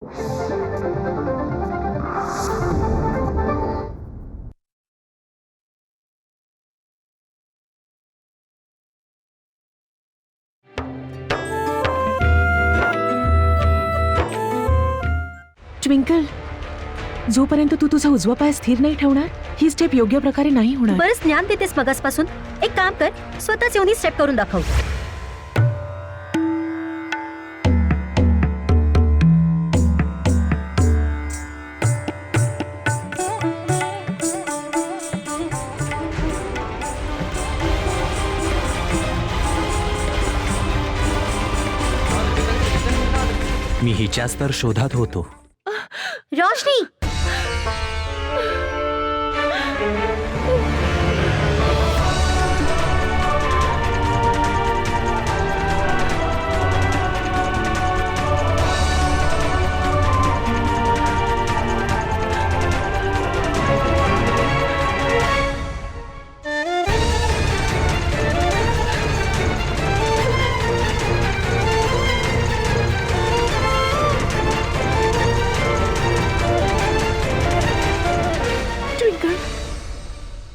Twinkle, जोपर्यंत तू तुझा उजवा पाय स्थिर नाही ठेवणार ही स्टेप योग्य प्रकारे नाही होणार. बरंच ज्ञान देतेस मगासपासून. एक काम कर, स्वतःच येऊन ही स्टेप करून दाखव. मी हिच्याच तर शोधात होतो. रोशनी,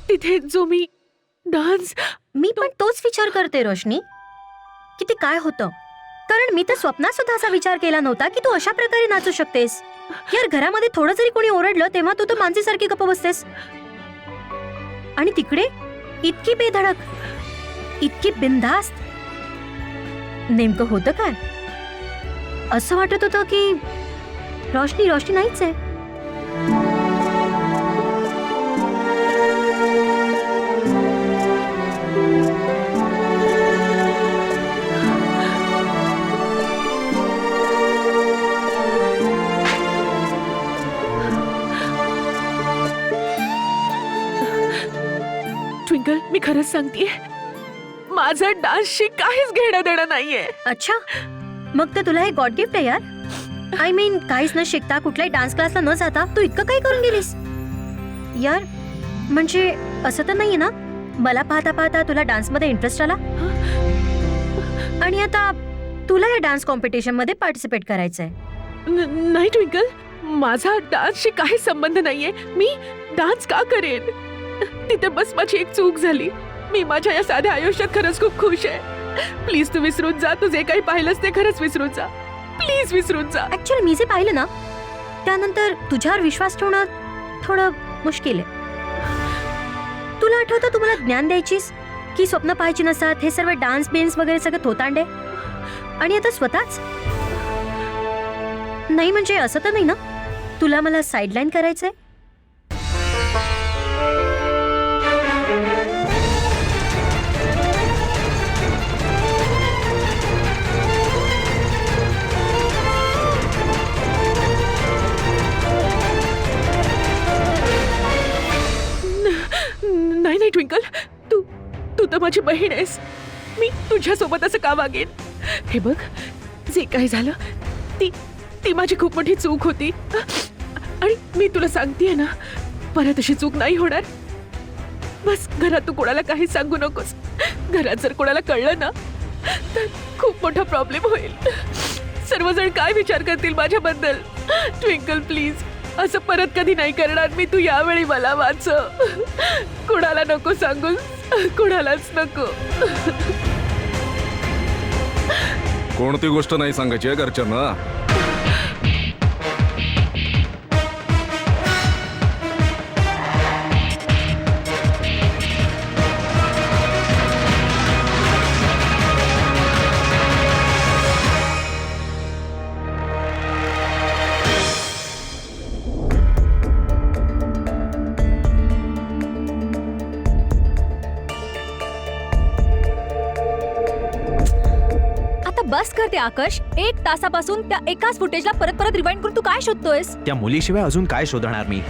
तिथे जो मी डान्स, मी पण तोच विचार करते रोशनी की ते काय होतं. कारण मी तर स्वप्नात सुद्धा असा विचार केला नव्हता की तू अशा प्रकारे नाचू शकतेस. यार, घरामध्ये थोडं जरी कोणी ओरडलं तेव्हा तू तर माणसेसारखी गप्प बसतेस, आणि तिकडे इतकी बेधडक, इतकी बिनधास्त. नेमकं होतं काय? असं वाटत होतं की रोशनी रोशनी नाहीच आहे. ट्विंकल, मी खरंच सांगतेय, माझा डान्सशी काहीच घेणं देणं नाहीये. अच्छा, मग तर तुला हे गॉड गिफ्ट आहे यार. आय मीन, काहीच न शिकता, कुठल्याही डान्स क्लासला न जाता तू इतकं काही करून गेलीस यार. म्हणजे असं तर नाहीये ना मला पाहता पाहता तुला डान्समध्ये इंटरेस्ट आला आणि आता तुला या डान्स कॉम्पिटिशन मध्ये पार्टिसिपेट करायचंय? नाही ट्विंकल, माझा डान्सशी काही संबंध नाहीये. मी डान्स का करेन? तिथे बस माझी एक चूक झाली. मी माझ्या या साध्या आयुष्यात खरंच खूप खुश आहे. प्लीज तू विसरून जा. तू जे काही पाहिलंस ते खरंच विसरून जा. प्लीज विसरून जा. ऍक्च्युअली मी जे पाहिलं ना त्यानंतर तुझ्यावर विश्वास ठेवणं थोडं मुश्किल आहे. तुला आठवतं तू मला ज्ञान द्यायचीस की स्वप्न पाहायची नसतात, हे सर्व डान्स बेन्स वगैरे सगळं थोतांडे, आणि आता स्वतःच नाही. म्हणजे असं तर नाही ना तुला मला साईडलाईन करायचंय? नाही नाही ट्विंकल, तू तू तर माझी बहीण आहेस. मी तुझ्या सोबत असं का वागेन? हे बघ, जे काही झालं ती माझी खूप मोठी चूक होती, आणि मी तुला सांगतेय ना, परत अशी चूक नाही होणार. बस घरात तू कोणाला काही सांगू नकोस. घरात जर कोणाला कळलं ना तर खूप मोठा प्रॉब्लेम होईल. सर्वजण काय विचार करतील माझ्याबद्दल? ट्विंकल प्लीज, असं परत कधी नाही करणार मी. तू यावेळी मला वाचव. कुणाला नको सांगू, कुणालाच नको. कोणती गोष्ट नाही सांगायची आहे घरच्यांना? बस करते आकाश. 1 तासापासून त्या एकाच फुटेजला परत परत रिवाइंड करून तू काय शोधतोयस? त्या मुलीशिवाय अजून काय शोधणार मी?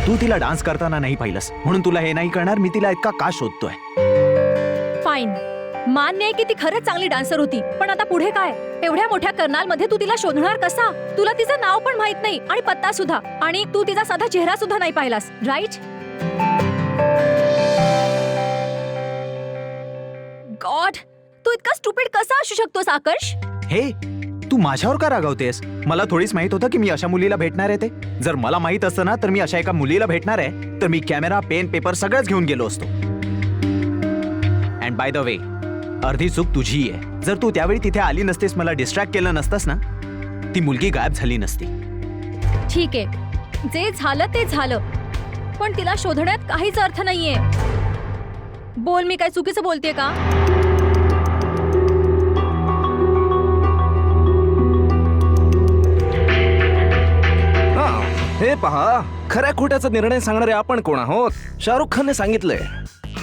तू तिला डान्स करताना नाही पाहिलंस म्हणून तुला हे नाही कळणार मी तिला इतका का शोधतोय. फाईन, मान्य आहे की ती खरंच चांगली डान्सर होती, पण आता पुढे काय? एवढ्या मोठ्या कर्नाल मध्ये तू तिला शोधणार कसा? तुला तिचं नाव पण माहित नाही आणि पत्ता सुद्धा, आणि तू तिचा साधा चेहरा सुद्धा नाही पाहिलास, राईट? गॉड, तू इतका स्टुपिड कसा असू शकतोस आकाश? हे तू माझ्यावर का रागावतेस? मला थोडीच माहित होतं की मी अशा मुलीला भेटणार आहे ते. जर मला माहित असतं ना तर मी अशा एका मुलीला भेटणार आहे तर मी कॅमेरा, पेन, पेपर सगळंच घेऊन गेलो असतो. अँड बाय द वे, अर्धी चूक तुझी आहे. जर तू त्यावेळी तिथे आली नसतेस, मला डिस्ट्रॅक्ट केलं नसतंस ना, ती मुलगी गायब झाली नसती. ठीक आहे, जे झालं ते झालं, पण तिला शोधण्यात काहीच अर्थ नाहीये. बोल, मी काय चुकीचं बोलतेय का? हे पहा, खऱ्या खोट्याचा निर्णय सांगणारे आपण कोण आहोत? शाहरुख खानने सांगितलंय,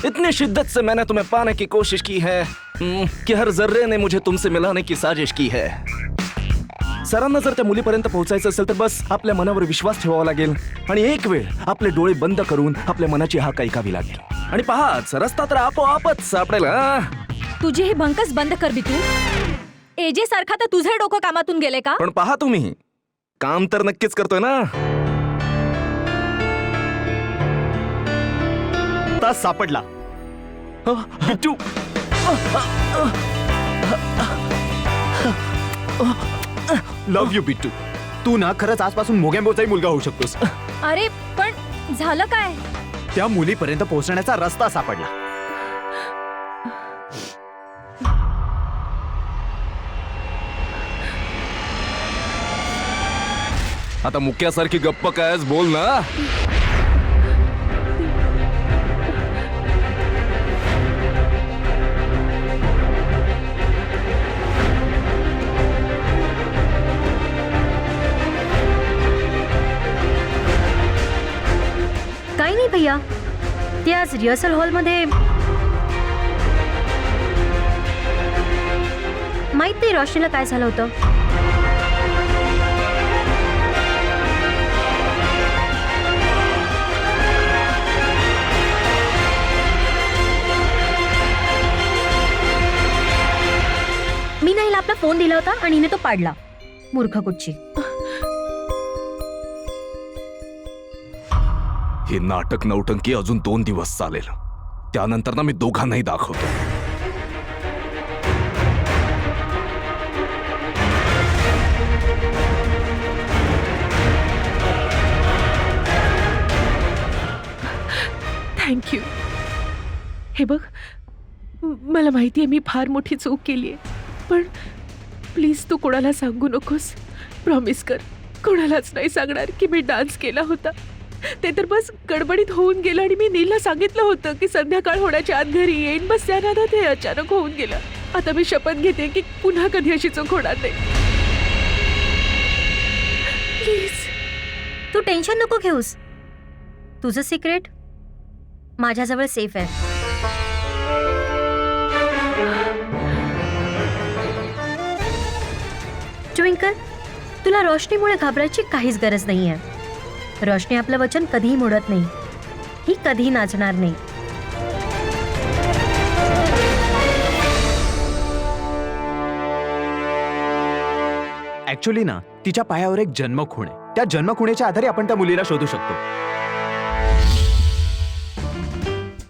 इतनी शिद्दत से मैंने तुम्हें पाने की कोशिश की है कि हर जर्रे ने मुझे तुमसे मिलाने की साजिश की है. सरांना जर त्या मुलीपर्यंत पोहोचायचं असेल तर बस आपल्या मनावर विश्वास ठेवावा लागेल आणि एक वेळ आपले डोळे बंद करून आपल्या मनाची हाक ऐकावी लागेल. आणि पहाच, रस्ता तर आपोआपच सापडेल. तुझी ही भंकस बंद कर बितू. एजे सारखा तर तुझे डोकं कामातून गेले का? पण पहा, तुम्ही काम तर नक्कीच करतोय ना. तास सापडला. Bittu, love you Bittu. तू ना खरंच आजपासून मोगॅम्बोचाही मुलगा होऊ शकतोस. अरे पण झालं काय? त्या मुलीपर्यंत पोहोचण्याचा रस्ता सापडला. आता मुक्यासारखी गप्प कायच, बोल ना. काही नाही भैया, ते आज रिहर्सल हॉलमध्ये माहित नाही रोशनीला काय झालं होतं. मी नाही आपला फोन दिला होता आणि हिने तो पाडला. मूर्ख कुठची. हे नाटक नौटंकी अजून 2 दिवस चालेल. त्यानंतर ना मी दोघांनाही दाखवतो. थँक्यू. हे बघ, मला माहिती आहे मी फार मोठी चूक केली आहे, पण प्लीज तू कोणाला सांगू नकोस. प्रॉमिस कर, कोणालाच नाही सांगणार की मी डान्स केला होता. ते तर बस गडबडीत होऊन गेलं आणि मी नीलला सांगितलं होतं की संध्याकाळ होण्याच्या आत घरी येईन. बस त्या नादात हे अचानक होऊन गेलं. आता मी शपथ घेते की पुन्हा कधी अशी चूक होणार नाही. प्लीज. तू टेन्शन नको घेऊस. तुझं सिक्रेट माझ्याजवळ सेफ आहे. ट्विंकल, तुला रोशनीमुळे घाबरायची काहीच गरज नाहीये. रोशनी आपलं वचन कधीही मोडत नाही. ही कधीही नाचणार नाही. ऍक्च्युली ना, तिच्या पायावर एक जन्मखूण आहे. त्या जन्मखुणेच्या आधारे आपण त्या मुलीला शोधू शकतो.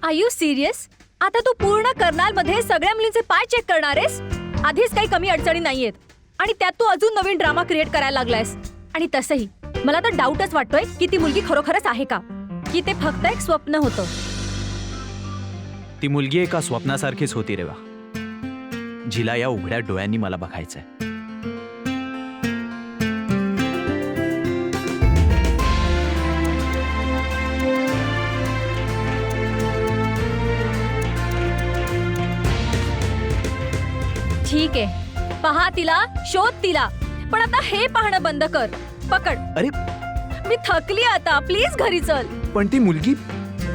Are you serious? आता तू पूर्ण कर्नालमध्ये सगळ्या मुलींचे पाय चेक करणार आहेस? आधीच काही कमी अडचणी नाहीयेत आणि त्यात तू अजून नवीन ड्रामा क्रिएट करायला लागलायस. आणि तसंही मला तर डाऊटच वाटतोय की ती मुलगी खरोखरच आहे का, की ते फक्त एक स्वप्न होतं. ती मुलगी एका स्वप्नासारखीच होती रेवा, जिला या उघड्या डोळ्यांनी मला बघायचंय. ठीक आहे, पहा तिला, शोध तिला, पण आता हे पाहणं बंद कर. पकड. अरे मी थकली आता, प्लीज घरी चल. पण ती मुलगी.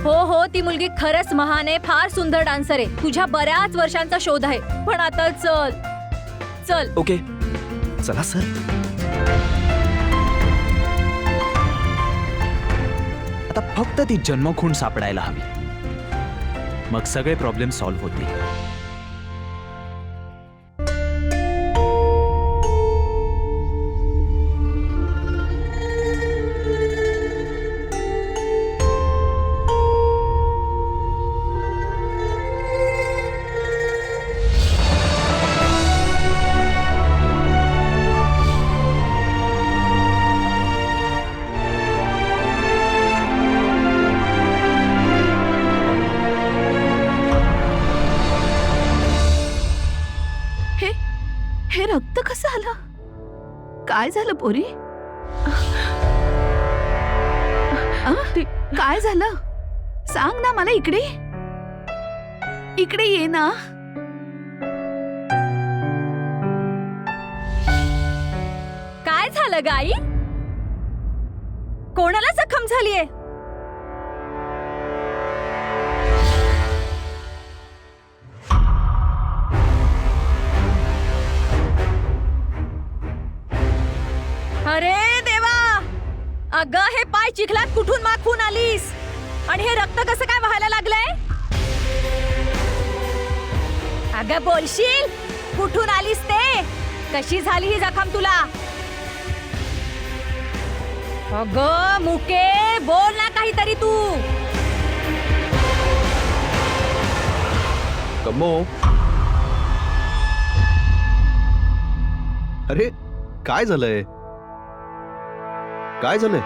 हो, ती मुलगी खरंच महान आहे, फार सुंदर डान्सर आहे. तुझ्या बऱ्याच वर्षांचा शोध आहे, पण आता चल चल. ओके, चला सर. आता फक्त ती जन्मखूण सापडायला हवी, मग सगळे प्रॉब्लेम सॉल्व्ह होतील. काय झालं पोरी? ते- काय झालं सांग ना मला. इकडे इकडे ये ना. काय झालं गाई? कोणाला जखम झालीये? अरे देवा, अगं हे पाय चिखलात कुठून माखून आलीस आणि हे रक्त कसं काय व्हायला लागलंय? अगं बोलशील कुठून आलीस ते? कशी झाली ही जखम तुला? अगं मुके, बोल ना काहीतरी तू. कम्मो, अरे काय झालंय? काय झालंय?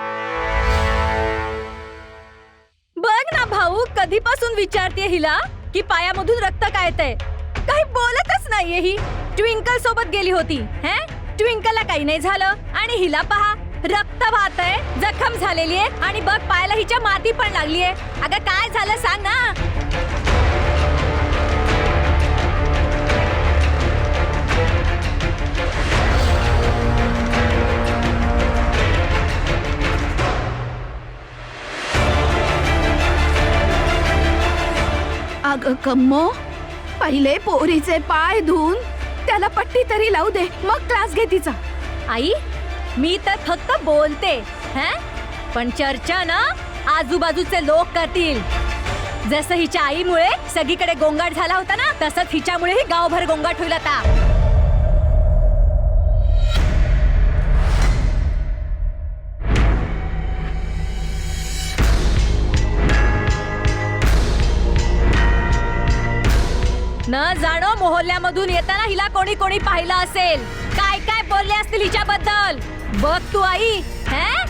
बघ ना भाऊ, कधीपासून विचारते हिला की पायामधून रक्त काय येतंय. काही बोलतच नाहीये ही. ट्विंकल सोबत गेली होती. हैं? ट्विंकलला काही नाही झालं आणि हिला पहा, रक्त वाहतंय, जखम झालेली आहे आणि बघ पायाला हिच्या माती पण लागली आहे. अगं काय झालं सांग ना. अगं कम्मो, पहिले पोरीचे पाय धुवून त्याला पट्टी तरी लावू दे, मग क्लास घे तिचा. आई, मी तर फक्त बोलते, हैं? पण चर्चा ना आजूबाजूचे लोक करतील. जसं हिच्या आईमुळे सगळीकडे गोंगाट झाला होता ना, तसंच हिच्यामुळेही गावभर गोंगाट होईल आता. न जाणो मोहल्ल्यामधून येताना हिला कोणी कोणी पाहिलं असेल. काय काय बोलले असतील हिच्याबद्दल. बघ तू आई, हैं?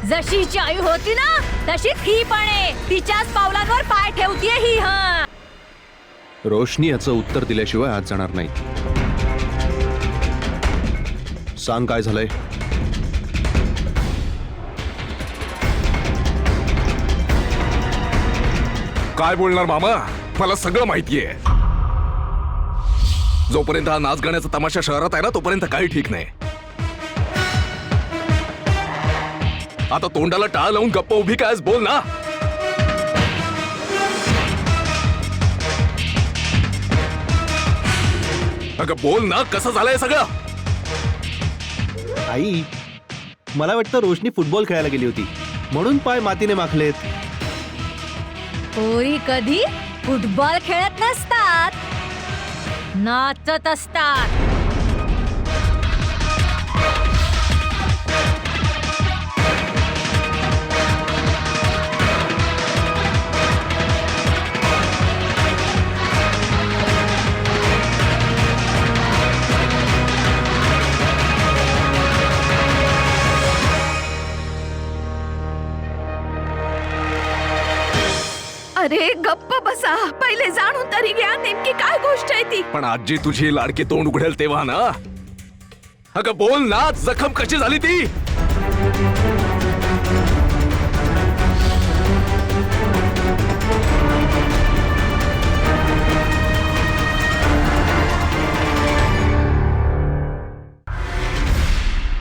जशी हिची आई होती ना तशीच ही पण आहे. तिच्याच पावलांवर पाय ठेवतीये ही. हा, रोशनी याचं उत्तर दिल्याशिवाय आज जाणार नाही. सांग काय झालंय? काय बोलणार मामा, मला सगळं माहितीये. जोपर्यंत हा नाच गाण्याचा तमाशा शहरात आहे ना तोपर्यंत काही ठीक नाही. आता तोंडाला टाळ लावून गप्प उभी काय बोल ना. अगं बोल ना, कसं झालंय सगळं? आई, मला वाटतं रोशनी फुटबॉल खेळायला गेली होती म्हणून पाय मातीने माखलेत. पोरी कधी फुटबॉल खेळत नसतात, नाचत असतात. अरे गप्प बसा, पहिले जाणून तरी घ्या नेमकी काय गोष्ट आहे ती. पण आजी तुझी लाडकी तोंड उघडेल तेव्हा ना. अगं बोल ना, जखम कशी झाली ती?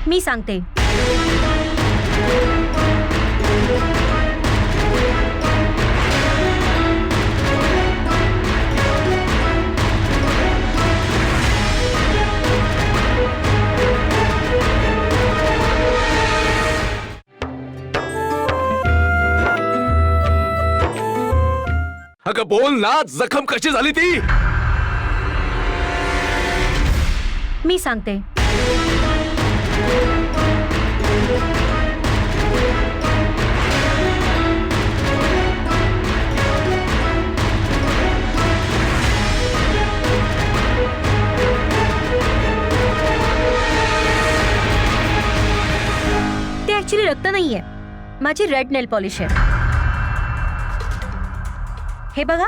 मी सांगते. अगं बोल ना, जखम कशी झाली ती? मी सांगते. ते ऍक्च्युली रक्त नाहीये, माझी रेड नेल पॉलिश आहे. हे बघा.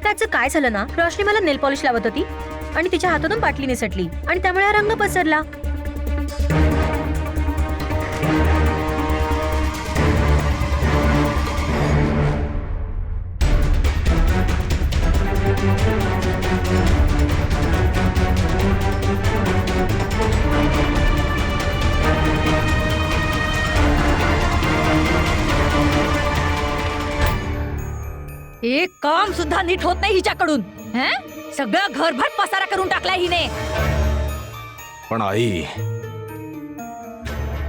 त्यात रात्रीचं काय झालं ना, रोशनी मला नेल पॉलिश लावत होती आणि तिच्या हातातून बाटली निसटली आणि त्यामुळे हा रंग पसरला. एक काम सुद्धा नीट होत नाही हिच्याकडून. हं? सगळं घरभर पसारा करून टाकलाय हिने. पण आई,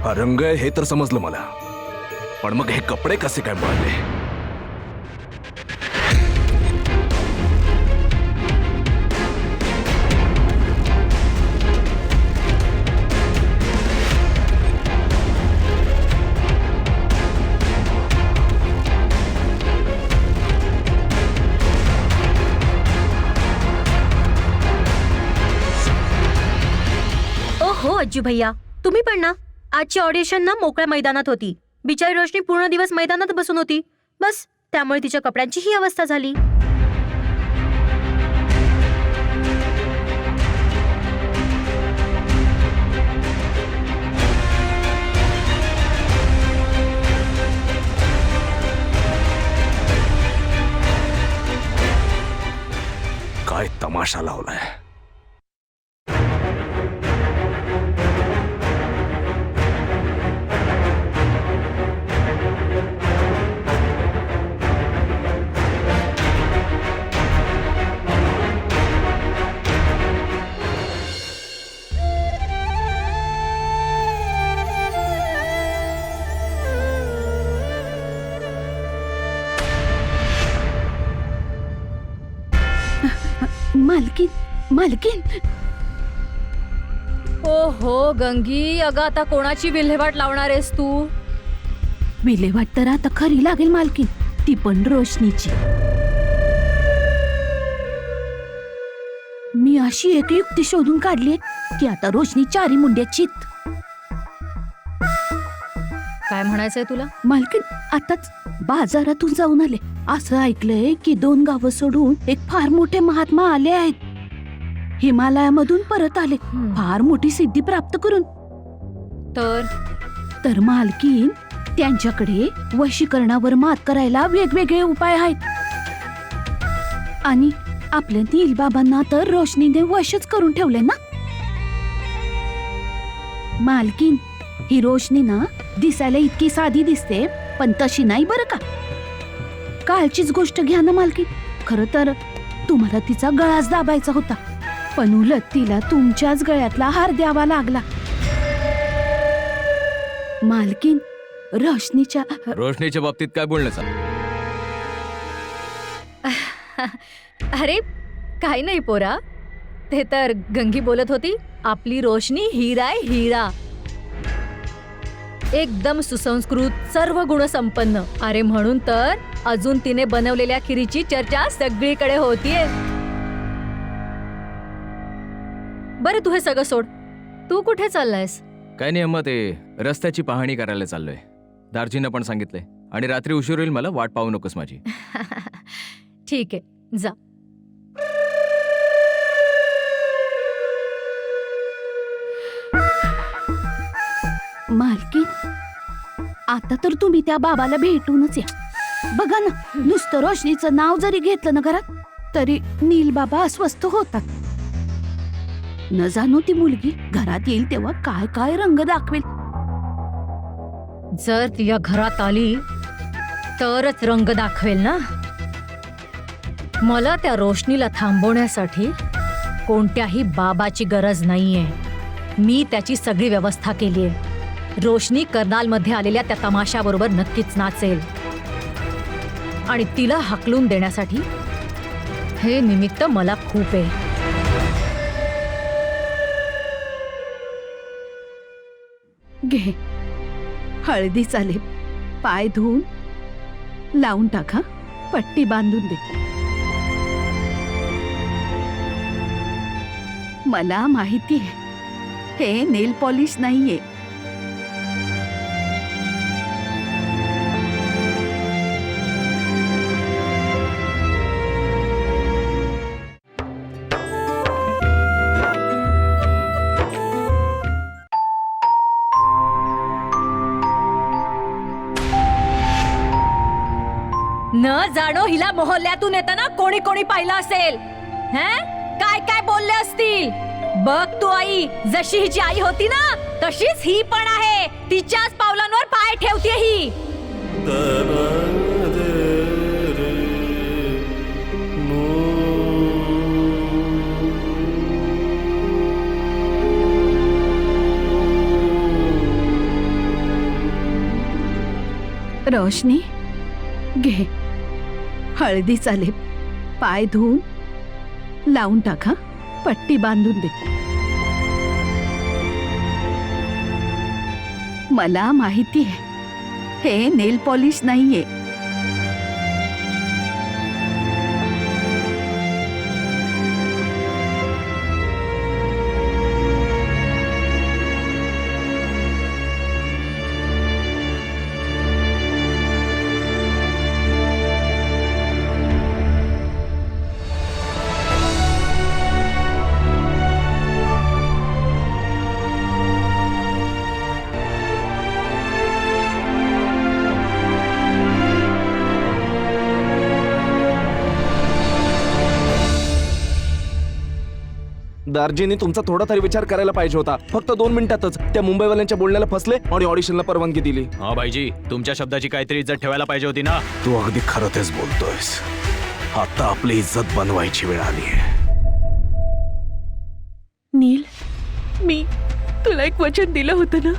हा रंग आहे हे तर समजलं मला, पण मग हे कपडे कसे काय मिळाले? हो अज्जू भैया, तुम्ही पण ना. आजची ऑडिशन ना मोकळ्या मैदानात होती. बिचारी रोशनी पूर्ण दिवस मैदानात बसून होती. बस त्यामुळे तिच्या कपड्यांची ही अवस्था झाली. काय तमाशा लावलाय. मालकीन, मालकीन, ओ हो गंगी, अगं आता कोणाची विल्हेवाट लावणार आहेस तू? विल्हेवाट तर आता खरी लागेल मालकीन, ती पण रोशनीची. मी अशी एक युक्ती शोधून काढली की आता रोशनी चारी मुंड्या चित. काय म्हणायचंय तुला? मालकीन, आताच बाजारातून जाऊन आले. असं ऐकलंय की 2 गावं सोडून एक फार मोठे महात्मा आले आहेत. हिमालयामधून परत आले, फार मोठी सिद्धी प्राप्त करून. तर मालकीन, त्यांच्याकडे वशीकरणावर मात करायला वेगवेगळे उपाय आहेत. आणि आपल्या नीलबाबांना तर रोशनीने वशच करून ठेवले ना. मालकीन, ही रोशनी ना दिसायला इतकी साधी दिसते, पण तशी नाही बरं का. कालचीच गोष्ट घ्या ना मालकीन. खरं तर तुम्हाला तिचा गळाच दाबायचा होता, पण उलट तिला तुमच्याच गळ्यातला हार द्यावा लागला. मालकीन, रोशनीच्या बाबतीत काय बोलण्याचा? अरे काही नाही पोरा, ते तर गंगी बोलत होती, आपली रोशनी हिरा आहे, हिरा. एकदम सुसंस्कृत, सर्व गुण संपन्न. अरे म्हणून तर अजून तिने बनवलेल्या खिरीची चर्चा सगळीकडे होतीये. बरं तू हे सगळं सोड, तू कुठे चाललायस? काय नाही अम्मा, ते रस्त्याची पाहणी करायला चाललोय. दार्जींना पण सांगितलंय, आणि रात्री उशीर होईल, मला वाट पाहू नकोस माझी. ठीक आहे, जा. मालकीन, आता तर तुम्ही त्या बाबाला भेटूनच या. बघा ना, नुसतं रोशनीचं नाव जरी घेतलं ना घरात, तरी नील बाबा अस्वस्थ होतात. न जाणो ती मुलगी घरात येईल तेव्हा काय काय रंग दाखवेल. जर ती या घरात आली तरच रंग दाखवेल ना. मला त्या रोशनीला थांबवण्यासाठी कोणत्याही बाबाची गरज नाहीये. मी त्याची सगळी व्यवस्था केलीये. रोशनी कर्नालमध्ये आलेल्या त्या तमाशाबरोबर नक्कीच नाचेल, आणि तिला हाकलून देण्यासाठी हे निमित्त मला खूप आहे. घे, हळदी चालेल. पाय धुवून लावून टाका, पट्टी बांधून दे. मला माहिती आहे, हे नेल पॉलिश नाहीये. न जाणो हिला मोहल्ल्यातून येताना कोणी कोणी पाहिलं असेल. काय काय बोलले असतील. बघ तू आई, जशी हिची आई होती ना तशीच ही पण आहे. तिच्याच पावलांवर पाय ठेवते ही. रोशनी घे हळदीचा लेप, पाय धुवून लावून टाका, पट्टी बांधून दे. मला माहिती आहे हे नेल पॉलिश नाहीये. दार्जिनी, तुमचा थोडा तरी विचार करायला पाहिजे होता. फक्त 2 मिनिटातच त्या मुंबईवाल्यांच्या बोलण्याला फसले आणि ऑडिशनला परवानगी दिली. हा भाईजी, तुमच्या शब्दाची काहीतरी इज्जत ठेवायला पाहिजे होती ना. तू अगदी खरं तेच बोलतोयस. आता आपली इज्जत बनवायची वेळ आली आहे. नील, मी तुला एक वचन दिलं होतं ना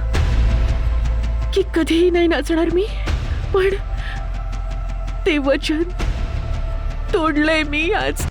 की कधीही नाही नाचणार मी, पण ते वचन तोडलंय मी आज.